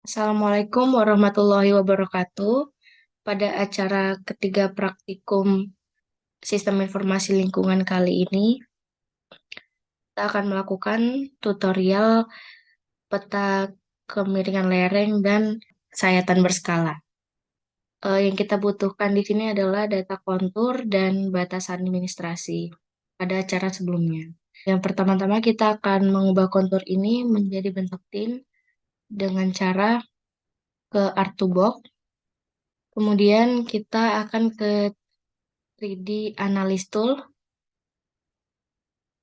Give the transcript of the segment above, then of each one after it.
Assalamualaikum warahmatullahi wabarakatuh. Pada acara ketiga praktikum Sistem Informasi Lingkungan kali ini, kita akan melakukan tutorial peta kemiringan lereng dan sayatan berskala. Yang kita butuhkan di sini adalah data kontur dan batasan administrasi pada acara sebelumnya. Yang pertama-tama kita akan mengubah kontur ini menjadi bentuk tin dengan cara ke Artbox. Kemudian kita akan ke 3D Analyst Tool,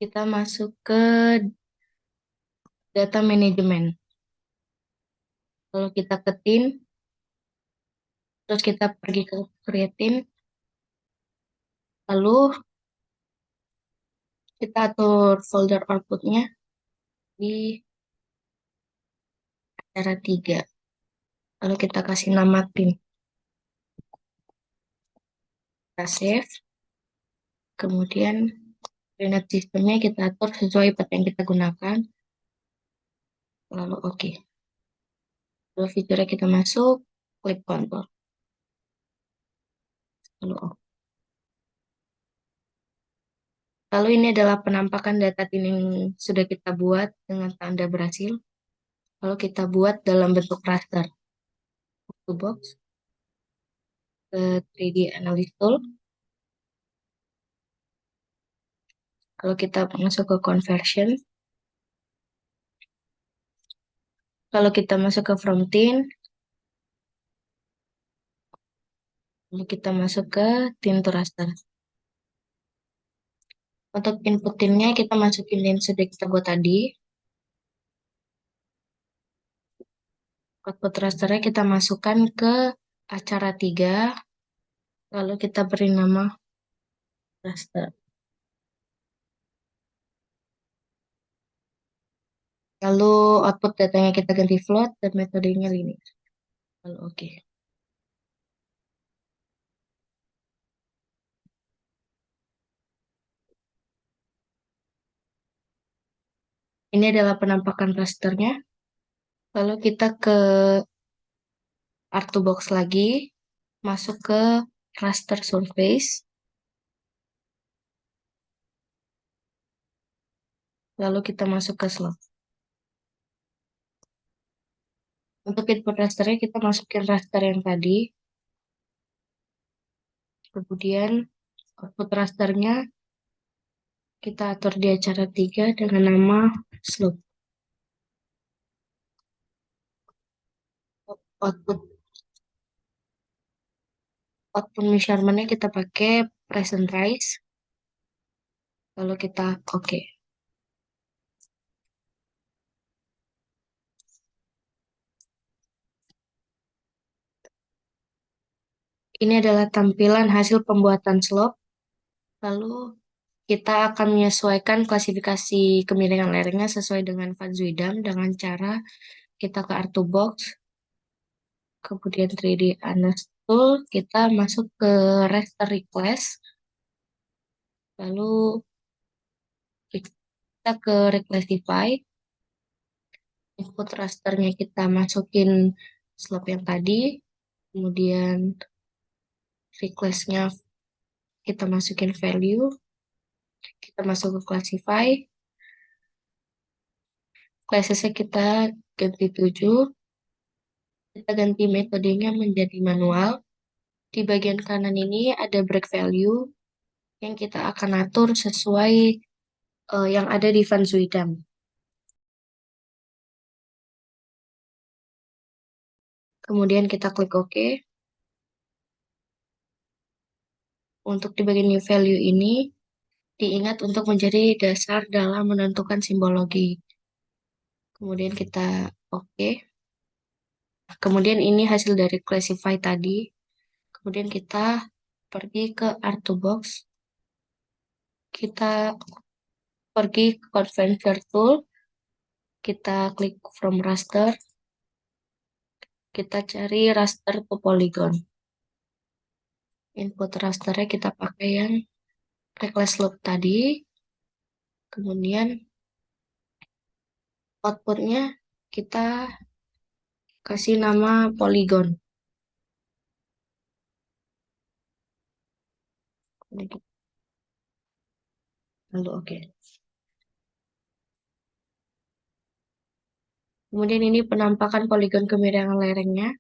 kita masuk ke Data Management. Lalu kita ketin, terus kita pergi ke Creatine, lalu kita atur folder outputnya di cara 3. Lalu kita kasih nama tim. Kita save, kemudian coordinate sistemnya kita atur sesuai peta yang kita gunakan. Lalu oke. Lalu fiturnya kita masuk, klik control. Lalu oke. Lalu ini adalah penampakan data tin yang sudah kita buat dengan tanda berhasil. Lalu kita buat dalam bentuk raster. Box ke 3D Analyst Tool. Kalau kita masuk ke Conversion, kalau kita masuk ke From Thin, lalu kita masuk ke Thin to Raster. Untuk input thinnya kita masukin yang sudah kita buat tadi. Output rasternya kita masukkan ke acara 3, lalu kita beri nama raster. Lalu output datanya kita ganti float dan metodenya linear. Lalu oke. Ini adalah penampakan rasternya. Lalu kita ke Artbox lagi, masuk ke raster surface. Lalu kita masuk ke slot. Untuk input rasternya kita masukin raster yang tadi. Kemudian output rasternya kita atur di acara 3 dengan nama slope. Output output measurementnya kita pakai present rise. Lalu kita oke. Ini adalah tampilan hasil pembuatan slope. Lalu kita akan menyesuaikan klasifikasi kemiringan lerengnya sesuai dengan Van Zuidam dengan cara kita ke Artbox, kemudian 3D Analyst Tool, kita masuk ke raster request, lalu kita ke Reclassify, input rasternya kita masukin slope yang tadi, kemudian requestnya kita masukin value, kita masuk ke Classify, classesnya kita ganti 7, kita ganti metodenya menjadi manual. Di bagian kanan ini ada break value yang kita akan atur sesuai yang ada di Van Zuidam. Kemudian kita klik OK. Untuk di bagian new value ini, diingat untuk menjadi dasar dalam menentukan simbologi. Kemudian kita OK. Kemudian ini hasil dari classify tadi. Kemudian kita pergi ke Artbox. Kita pergi ke Converter Tool. Kita klik from raster. Kita cari raster to polygon. Input rasternya kita pakai yang reckless loop tadi. Kemudian outputnya kita kasih nama poligon. Lalu oke. Kemudian ini penampakan poligon kemiringan lerengnya.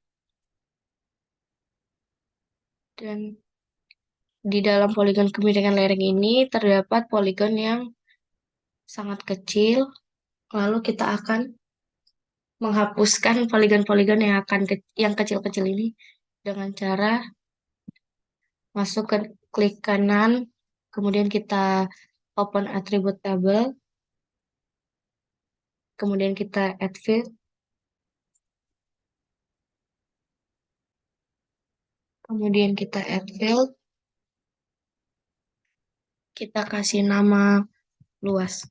Dan di dalam poligon kemiringan lereng ini terdapat poligon yang sangat kecil. Lalu kita akan menghapuskan poligon-poligon yang kecil-kecil ini dengan cara masuk ke klik kanan, kemudian kita open attribute table, kemudian kita add field, kemudian kita add field, kita kasih nama luas.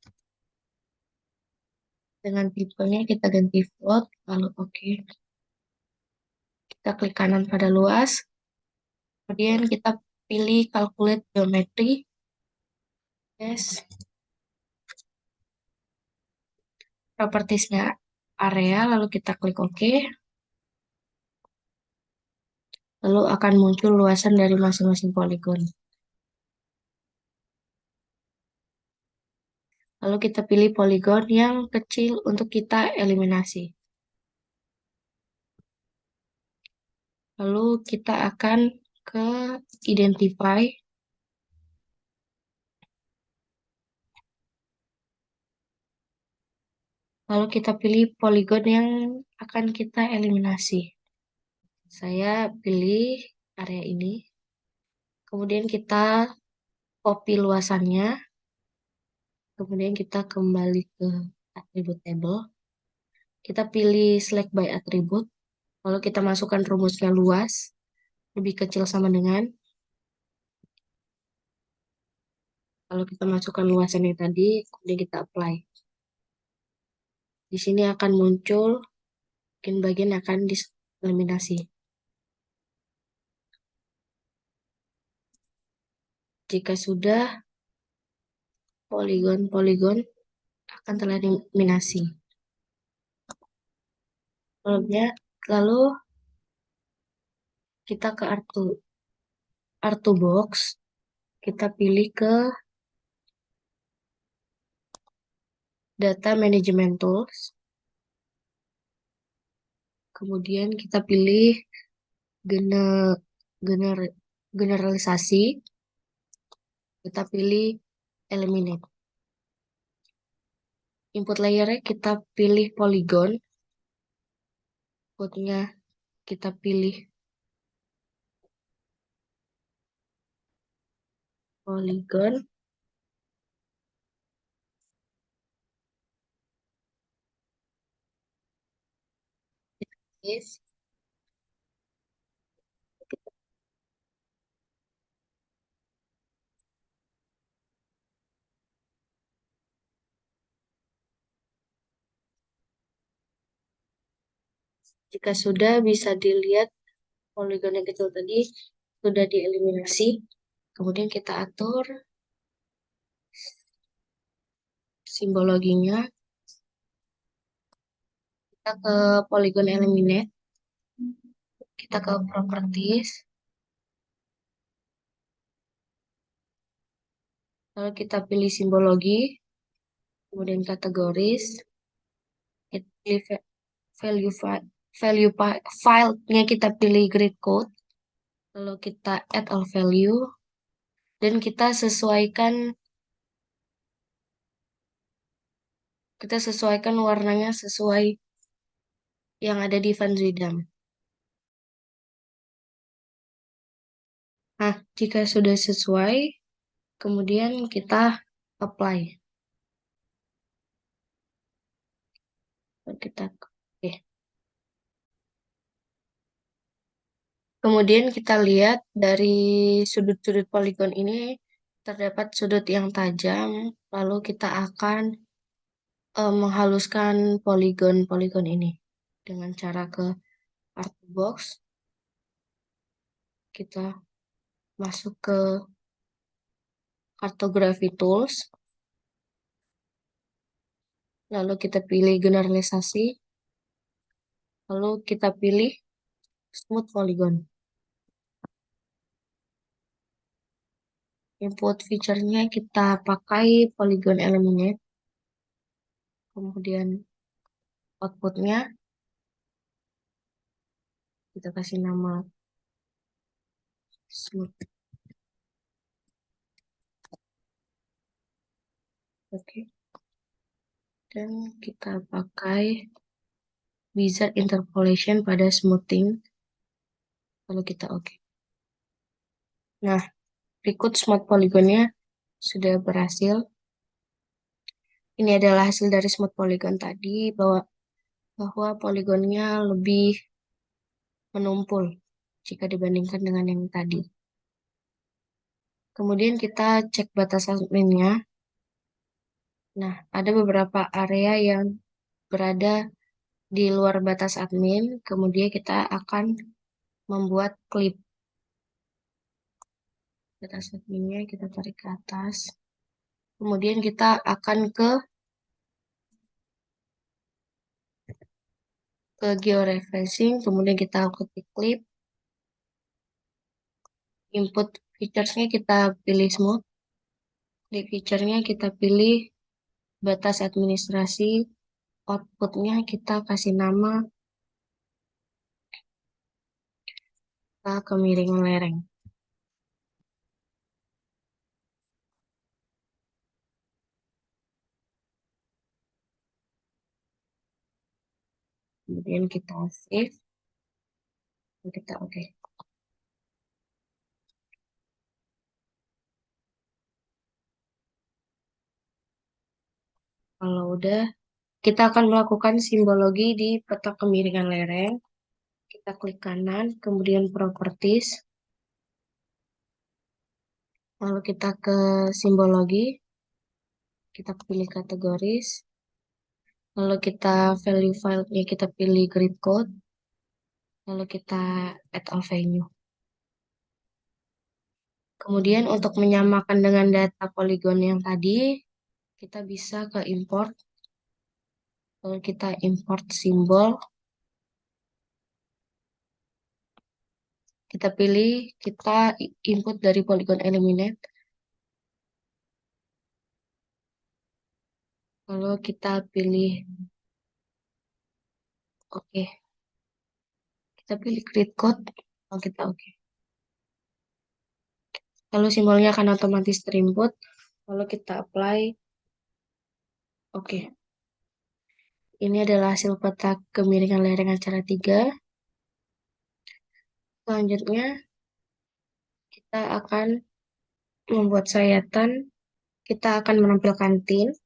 Dengan tipenya kita ganti float, lalu oke. Kita klik kanan pada luas, kemudian kita pilih calculate geometry, yes, propertiesnya area, lalu kita klik oke. Lalu akan muncul luasan dari masing-masing poligon. Lalu kita pilih poligon yang kecil untuk kita eliminasi. Lalu kita akan ke identify. Lalu kita pilih poligon yang akan kita eliminasi. Saya pilih area ini. Kemudian kita copy luasannya. Kemudian kita kembali ke attribute table. Kita pilih select by attribute. Lalu kita masukkan rumusnya luas. Lebih kecil sama dengan. Lalu kita masukkan luasannya tadi. Kemudian kita apply. Di sini akan muncul bagian yang akan dieliminasi. Jika sudah, poligon-poligon akan tereliminasi. Lalu kita ke Artbox, kita pilih ke Data Management Tools, kemudian kita pilih generalisasi, kita pilih Eliminate. Input layernya kita pilih poligon, outputnya kita pilih poligon, yes. Jika sudah, bisa dilihat poligon yang kecil tadi sudah dieliminasi. Kemudian kita atur simbologinya. Kita ke poligon eliminate. Kita ke properties. Lalu kita pilih simbologi. Kemudian kategoris. Kita pilih filenya kita pilih grid code. Lalu kita add all value. Dan kita sesuaikan warnanya sesuai yang ada di Van Zuidam. Nah, jika sudah sesuai, kemudian kita apply. Oke. Kemudian kita lihat dari sudut-sudut poligon ini terdapat sudut yang tajam, lalu kita akan menghaluskan poligon-poligon ini dengan cara ke Artbox. Kita masuk ke Cartography Tools. Lalu kita pilih generalisasi. Lalu kita pilih smooth polygon. Input feature-nya kita pakai polygon eliminate. Kemudian output-nya kita kasih nama smooth. Oke. Dan kita pakai wizard interpolation pada smoothing. Lalu kita oke. Nah, berikut smooth polygonnya sudah berhasil. Ini adalah hasil dari smooth polygon tadi, bahwa poligonnya lebih menumpul jika dibandingkan dengan yang tadi. Kemudian kita cek batas adminnya. Nah, ada beberapa area yang berada di luar batas admin. Kemudian kita akan membuat klip. Batas adminnya kita tarik ke atas. Kemudian kita akan ke georeferencing. Kemudian kita ketik klip. Input features-nya kita pilih smooth. Di feature-nya kita pilih batas administrasi. Output-nya kita kasih nama kemiringan lereng. Kemudian kita save. Dan kita oke. Kalau udah, kita akan melakukan simbologi di peta kemiringan lereng. Kita klik kanan, kemudian properties. Lalu kita ke simbologi. Kita pilih kategoris. Lalu kita value file-nya kita pilih grid code. Lalu kita add all value. Kemudian untuk menyamakan dengan data poligon yang tadi, kita bisa ke import. Lalu kita import simbol. Kita pilih, kita input dari polygon eliminate. Lalu kita pilih, oke. Kita pilih grid code. Lalu kita oke. Lalu simbolnya akan otomatis terinput. Lalu kita apply. Oke. Ini adalah hasil peta kemiringan lereng acara 3. Selanjutnya, kita akan membuat sayatan. Kita akan menampilkan tin.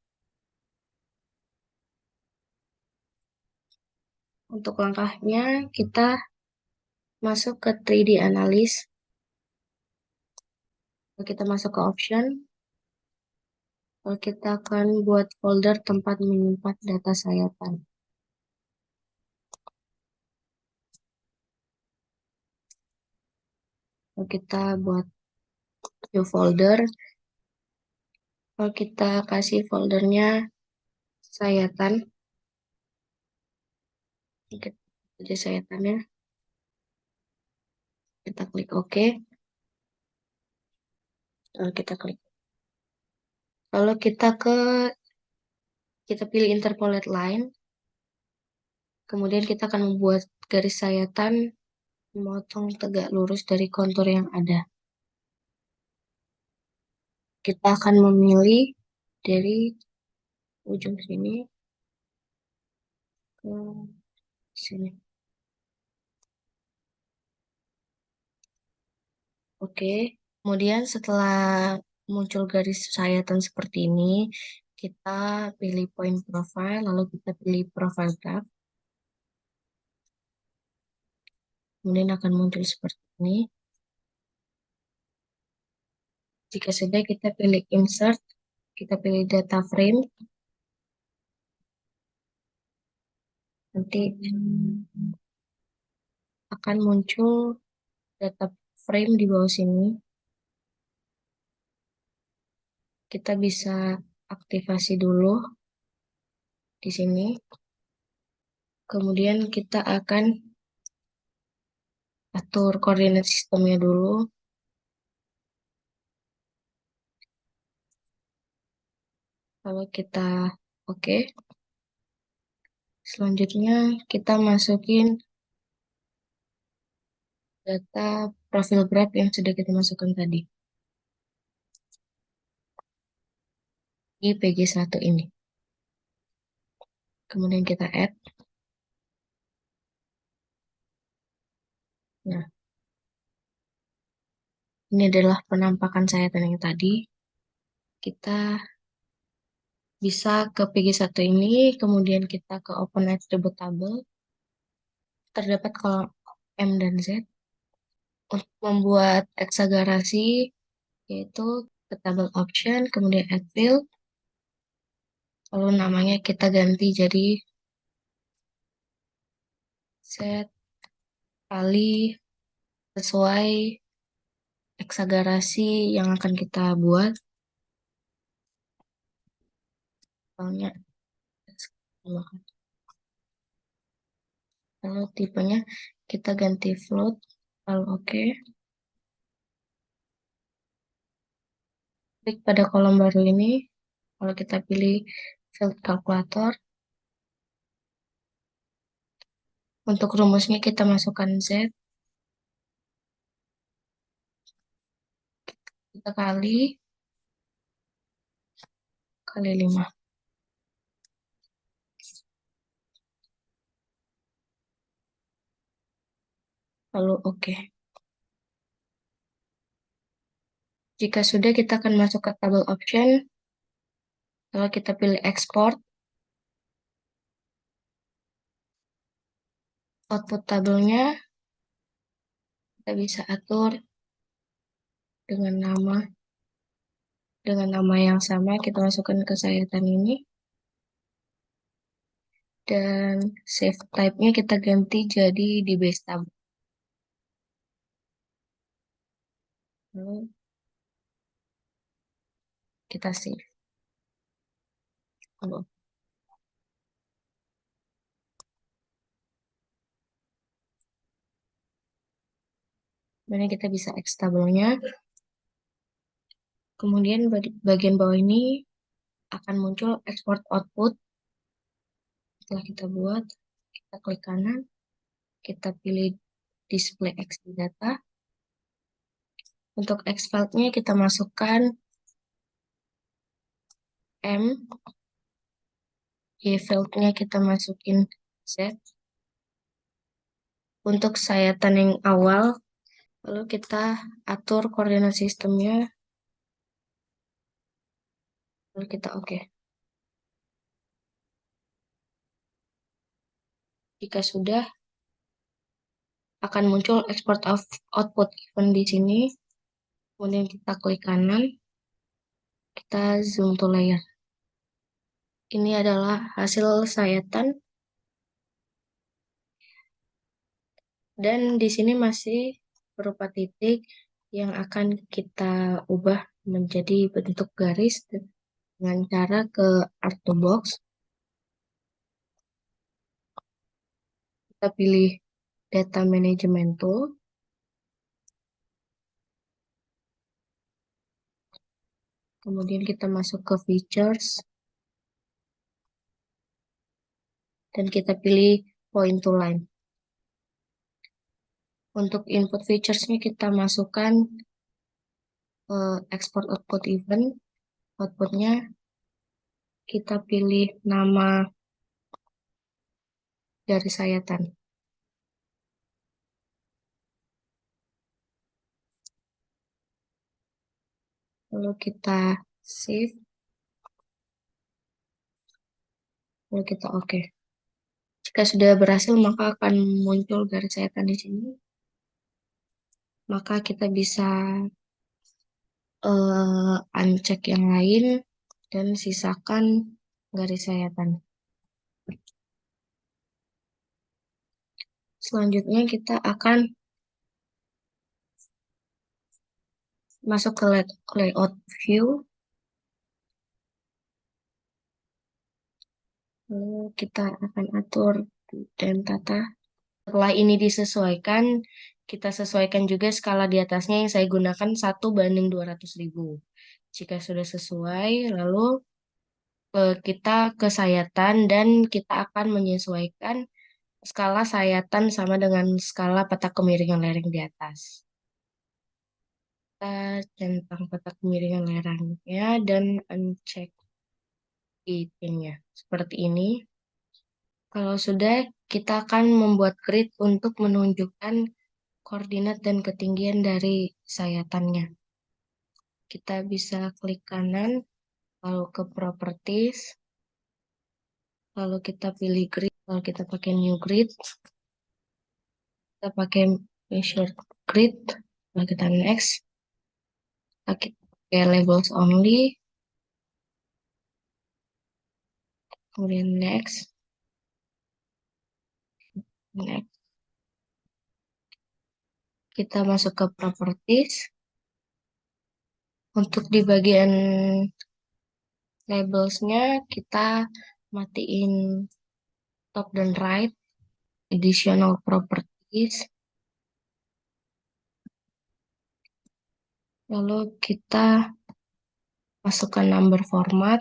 Untuk langkahnya, kita masuk ke 3D Analysis. Lalu kita masuk ke option. Lalu kita akan buat folder tempat menyimpan data sayatan. Lalu kita buat new folder. Lalu kita kasih foldernya sayatan. Kita aja sayatannya. Kita klik OK. Lalu kita klik. Lalu kita pilih interpolate line. Kemudian kita akan membuat garis sayatan memotong tegak lurus dari kontur yang ada. Kita akan memilih dari ujung sini ke sini. Oke. Kemudian setelah muncul garis sayatan seperti ini, kita pilih point profile, lalu kita pilih profile graph. Kemudian akan muncul seperti ini. Jika sudah, kita pilih insert, kita pilih data frame. Nanti akan muncul data frame di bawah sini. Kita bisa aktivasi dulu di sini. Kemudian kita akan atur koordinat sistemnya dulu. Kalau kita oke, selanjutnya kita masukin data profil grab yang sudah kita masukkan tadi di PG1 ini. Kemudian kita add. Nah, ini adalah penampakan sayatan yang tadi. Kita bisa ke PG1 ini, kemudian kita ke Open Attribute Table. Terdapat kolom M dan Z. Untuk membuat eksagerasi, yaitu ke Table Option, kemudian Add Field. Lalu namanya kita ganti jadi set kali sesuai eksagerasi yang akan kita buat. Soalnya, lalu tipenya kita ganti float. Lalu oke. Klik pada kolom baru ini. Kalau kita pilih field calculator. Untuk rumusnya kita masukkan Z. Kita kali 5. Lalu oke. Jika sudah, kita akan masuk ke table option. Kalau kita pilih export, output tabelnya kita bisa atur dengan nama yang sama. Kita masukkan ke sayatan ini. Dan save type-nya kita ganti jadi di base table. Lalu kita save. Lalu kemudian kita bisa X tabelnya. Kemudian bagian bawah ini akan muncul export output. Setelah kita buat, kita klik kanan, kita pilih display X data. Untuk X file-nya kita masukkan M, Y file-nya kita masukin Z. Untuk sayatan yang awal, lalu kita atur koordinat sistemnya, lalu kita oke. Jika sudah, akan muncul export of output event di sini. Kemudian kita klik kanan, kita zoom to layer. Ini adalah hasil sayatan. Dan di sini masih berupa titik yang akan kita ubah menjadi bentuk garis dengan cara ke Artbox. Kita pilih Data Management Tool. Kemudian kita masuk ke Features. Dan kita pilih Point to Line. Untuk input features-nya kita masukkan export output event. Outputnya kita pilih nama dari sayatan. Lalu kita save. Lalu kita oke. Jika sudah berhasil, maka akan muncul garis sayatan di sini. Maka kita bisa uncheck yang lain dan sisakan garis sayatan. Selanjutnya kita akan masuk ke layout view. Lalu kita akan atur dan tata. Setelah ini disesuaikan, kita sesuaikan juga skala di atasnya yang saya gunakan 1:200.000. Jika sudah sesuai, lalu kita ke sayatan dan kita akan menyesuaikan skala sayatan sama dengan skala peta kemiringan lereng di atas. Kita centang peta kemiringan lerengnya dan uncek itunya. Seperti ini. Kalau sudah, kita akan membuat grid untuk menunjukkan koordinat dan ketinggian dari sayatannya. Kita bisa klik kanan, lalu ke properties, lalu kita pilih grid, lalu kita pakai new grid, kita pakai measure grid, lalu kita next, kita pakai labels only, kemudian next, next. Kita masuk ke properties. Untuk di bagian labelsnya kita matiin top dan right, additional properties. Lalu kita masukkan number format.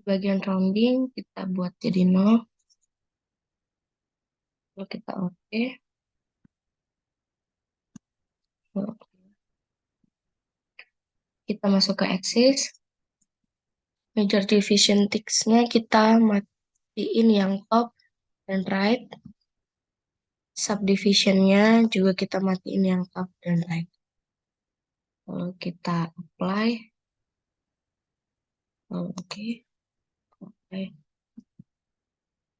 Bagian rounding kita buat jadi 0. Lalu kita oke. Kita masuk ke axis. Major division text-nya kita matiin yang top dan right. Subdivision-nya juga kita matiin yang top dan right. Lalu kita apply. Oke. Oke.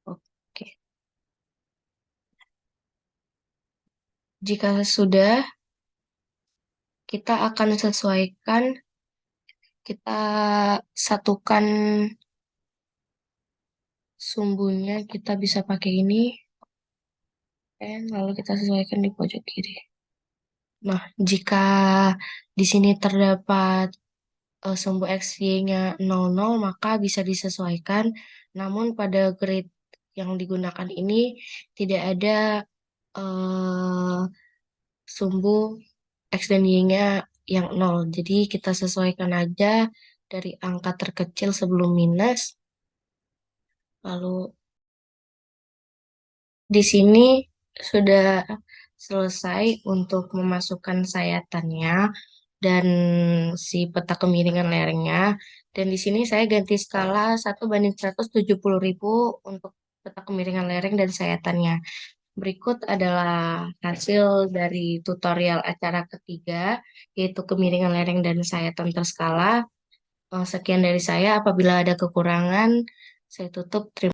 Oke. Jika sudah, kita akan sesuaikan, kita satukan sumbunya, kita bisa pakai ini, dan lalu kita sesuaikan di pojok kiri. Nah, jika di sini terdapat sumbu XY-nya 00, maka bisa disesuaikan. Namun pada grid yang digunakan ini tidak ada sumbu X dan Y-nya yang 0. Jadi kita sesuaikan aja dari angka terkecil sebelum minus. Lalu di sini sudah selesai untuk memasukkan sayatannya dan si peta kemiringan lerengnya. Dan di sini saya ganti skala 1:170.000 untuk peta kemiringan lereng dan sayatannya. Berikut adalah hasil dari tutorial acara ketiga, yaitu kemiringan lereng dan sayatan terskala. Sekian dari saya. Apabila ada kekurangan, saya tutup. Terima